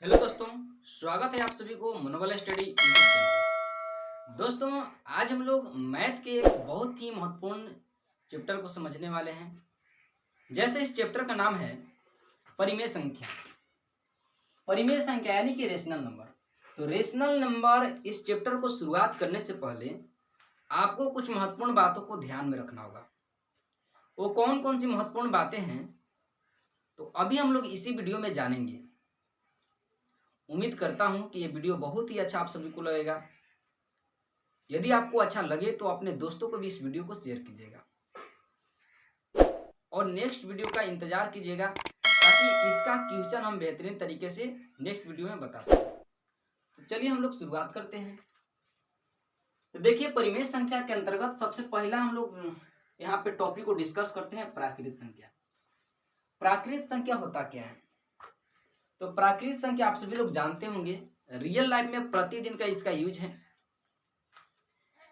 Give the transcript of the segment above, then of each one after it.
Hello दोस्तों, स्वागत है आप सभी को मनोबल स्टडी यूट्यूब चैनल पे। दोस्तों, आज हम लोग मैथ के एक बहुत ही महत्वपूर्ण चैप्टर को समझने वाले हैं। जैसे इस चैप्टर का नाम है परिमेय संख्या। परिमेय संख्या यानी कि रेशनल नंबर। तो रेशनल नंबर इस चैप्टर को शुरुआत करने से पहले आपको कुछ महत्वपूर्ण बातों को ध्यान में रखना होगा। वो कौन कौन सी महत्वपूर्ण बातें हैं, तो अभी हम लोग इसी वीडियो में जानेंगे। उम्मीद करता हूं कि ये वीडियो बहुत ही अच्छा आप सभी को लगेगा। यदि आपको अच्छा लगे तो अपने दोस्तों को भी इस वीडियो को शेयर कीजिएगा और नेक्स्ट वीडियो का इंतजार कीजिएगा ताकि इसका क्वेश्चन हम बेहतरीन तरीके से नेक्स्ट वीडियो में बता सकें। तो चलिए हम लोग शुरुआत करते हैं। तो देखिए, परिमेय संख्या के अंतर्गत सबसे पहला हम लोग यहाँ पे टॉपिक को डिस्कस करते हैं प्राकृत संख्या। प्राकृत संख्या होता क्या है? तो प्राकृत संख्या आप सभी लोग जानते होंगे, रियल लाइफ में प्रतिदिन का इसका यूज है।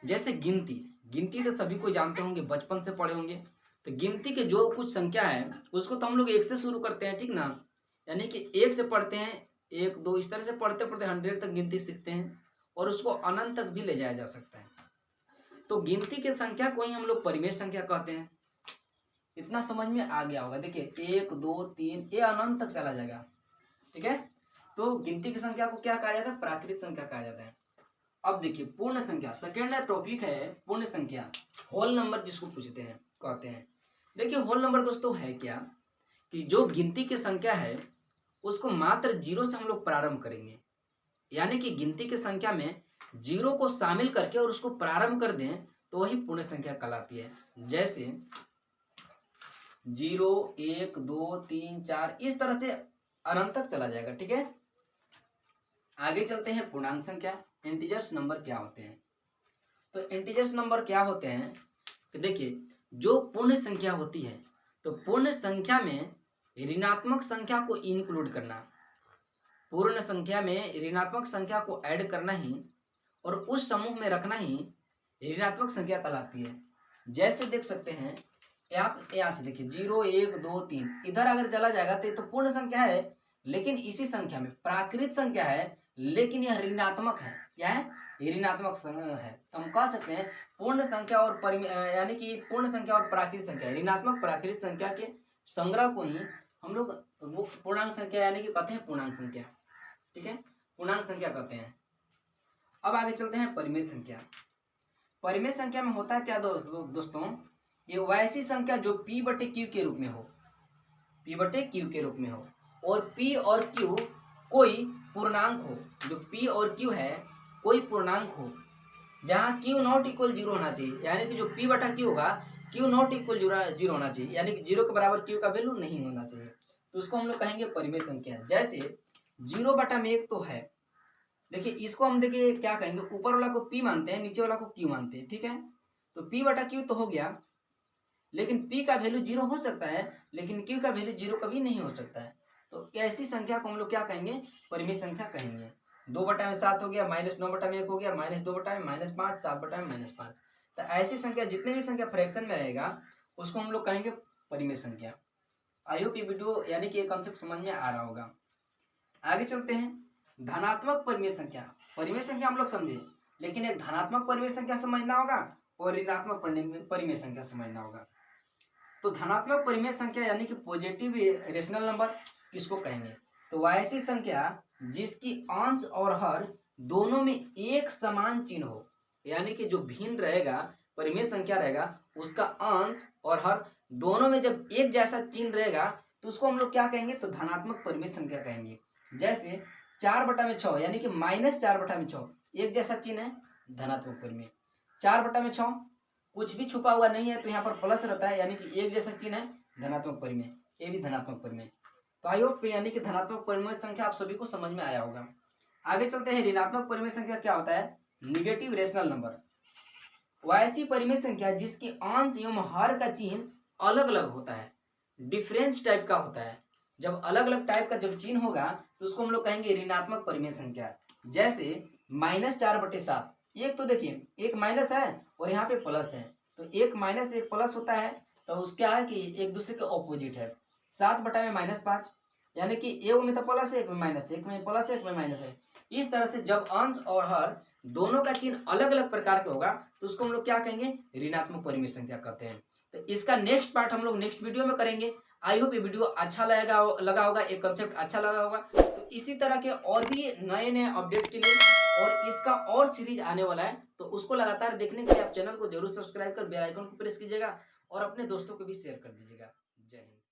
जैसे गिनती, गिनती तो सभी को जानते होंगे, बचपन से पढ़े होंगे। तो गिनती के जो कुछ संख्या है उसको तो हम लोग एक से शुरू करते हैं, ठीक ना? यानी कि एक से पढ़ते हैं, एक दो, इस तरह से पढ़ते पढ़ते 100 तक गिनती सीखते हैं और उसको अनंत तक भी ले जाया जा सकता है। तो गिनती के संख्या को ही हम लोग परिमेय संख्या कहते हैं। इतना समझ में आ गया होगा। देखिए 1 2 3 ये अनंत तक चला जाएगा, ठीक है? तो गिनती की संख्या को क्या कहा जाता है? प्राकृत संख्या कहा जाता है। अब देखिए पूर्ण संख्या, सेकेंड टॉपिक है पूर्ण संख्या, होल नंबर जिसको पूछते हैं कहते हैं। देखिए होल नंबर दोस्तों है क्या कि जो गिनती की संख्या है उसको मात्र जीरो से हम लोग प्रारंभ करेंगे। यानी कि गिनती की संख्या में जीरो को शामिल करके और उसको प्रारंभ कर दें तो वही पूर्ण संख्या कहलाती है। जैसे 0 1 2 3 4 इस तरह से अनंत तक चला जाएगा, ठीक है? आगे चलते हैं पूर्णांक संख्या, इंटीजर्स नंबर क्या होते हैं। तो इंटीजर्स नंबर क्या होते हैं कि देखिए जो पूर्ण संख्या होती है, तो पूर्ण संख्या में ऋणात्मक संख्या को इंक्लूड करना, पूर्ण संख्या में ऋणात्मक संख्या को ऐड करना ही और उस समूह में रखना ही ऋणात्मक संख्या कहलाती है। जैसे देख सकते हैं, आप यहाँ से देखिए 0 1 2 3 इधर अगर चला जाएगा तो ये तो पूर्ण संख्या है, लेकिन इसी संख्या में प्राकृत संख्या है, लेकिन यह ऋणात्मक है। क्या है? ऋणात्मक संख्या है। तो हम कह सकते हैं पूर्ण संख्या और यानी कि पूर्ण संख्या और प्राकृत संख्या, ऋणात्मक प्राकृत संख्या के संग्रह को ही हम लोग वो पूर्णांक संख्या यानी कि कहते हैं पूर्णांक संख्या, ठीक है? पूर्णांक संख्या कहते हैं। अब आगे चलते हैं परिमेय संख्या। परिमेय संख्या में होता है क्या दोस्तों, ये वैसी संख्या जो p बटे q के रूप में हो, p बटे q के रूप में हो, और p और q कोई पूर्णांक हो। जो p और q है कोई पूर्णांक हो जहाँ q नॉट इक्वल जीरो होना चाहिए, यानी कि जो p बटा q होगा q नॉट इक्वल जीरो होना चाहिए, यानी कि जीरो के बराबर q का वैल्यू नहीं होना चाहिए, तो उसको हम लोग कहेंगे परिमेय संख्या। जैसे 0 बटा में 1 तो है, देखिए इसको हम देखिए क्या कहेंगे, ऊपर वाला को p मानते हैं, नीचे वाला को q मानते हैं, ठीक है? तो p बटा q तो हो गया, लेकिन p का वैल्यू जीरो हो सकता है, लेकिन q का वैल्यू जीरो कभी नहीं हो सकता है। तो ऐसी संख्या को हम लोग क्या कहेंगे? परिमेय संख्या कहेंगे। 2 बटा में 7 हो गया, -9 बटा में 1 हो गया, -2 बटा में -5, 7 बटा में -5। तो ऐसी संख्या जितने भी संख्या फ्रैक्शन में रहेगा उसको हम लोग कहेंगे परिमेय संख्या। आई होप ये वीडियो यानी कि ये कॉन्सेप्ट समझ में आ रहा होगा। आगे चलते हैं धनात्मक परिमेय संख्या। परिमेय संख्या हम लोग समझे, लेकिन एक धनात्मक परिमेय संख्या समझना होगा और ऋणात्मक परिमेय संख्या समझना होगा। तो धनात्मक परिमेय संख्या यानी कि पॉजिटिव रेशनल नंबर किसको कहेंगे? तो वह ऐसी संख्या जिसकी अंश और हर दोनों में एक समान चिन्ह हो, यानी कि जो भिन्न रहेगा परिमेय संख्या रहेगा उसका अंश और हर दोनों में जब एक जैसा चिन्ह रहेगा तो उसको हम लोग क्या कहेंगे? तो धनात्मक परिमेय संख्या कहेंगे। जैसे 4 बटा में 6 यानी कि -4 बटा में 6 एक जैसा चिन्ह है, धनात्मक परिमेय। 4 बटा में 6 कुछ भी छुपा हुआ नहीं है तो यहाँ पर प्लस रहता है, यानी कि एक जैसा चिन्ह है, धनात्मक परिमेय। ये भी धनात्मक परिमेय। तो आई होप यानी कि धनात्मक परिमेय संख्या आप सभी को समझ में आया होगा। आगे चलते हैं ऋणात्मक परिमेय संख्या क्या होता है? Negative rational number. वह ऐसी परिमेय संख्या जिसकी अंश एवं हर का चिन्ह अलग अलग होता है, डिफरेंस टाइप का होता है। जब अलग अलग टाइप का जब चिन्ह होगा तो उसको हम लोग कहेंगे ऋणात्मक परिमेय संख्या। जैसे -4/7, एक तो देखिए एक माइनस है और यहाँ पे प्लस है, तो एक माइनस एक प्लस होता है, तो उस क्या है कि एक दूसरे के ऑपोजिट है। 7 बटा में -5 यानी कि एक में तो प्लस है, एक में माइनस है, एक में प्लस है, एक में माइनस है। इस तरह से जब अंश और हर दोनों का चिन्ह अलग अलग प्रकार का होगा तो उसको हम लोग क्या कहेंगे, ऋणात्मक परिमेय संख्या कहते हैं। तो इसका नेक्स्ट पार्ट हम लोग नेक्स्ट वीडियो में करेंगे। आई होप ये वीडियो अच्छा लगा होगा, एक कंसेप्ट अच्छा लगा होगा। तो इसी तरह के और भी नए नए अपडेट के लिए और इसका और सीरीज आने वाला है, तो उसको लगातार देखने के लिए आप चैनल को जरूर सब्सक्राइब कर बेल आइकन को प्रेस कीजिएगा और अपने दोस्तों को भी शेयर कर दीजिएगा। जय हिंद।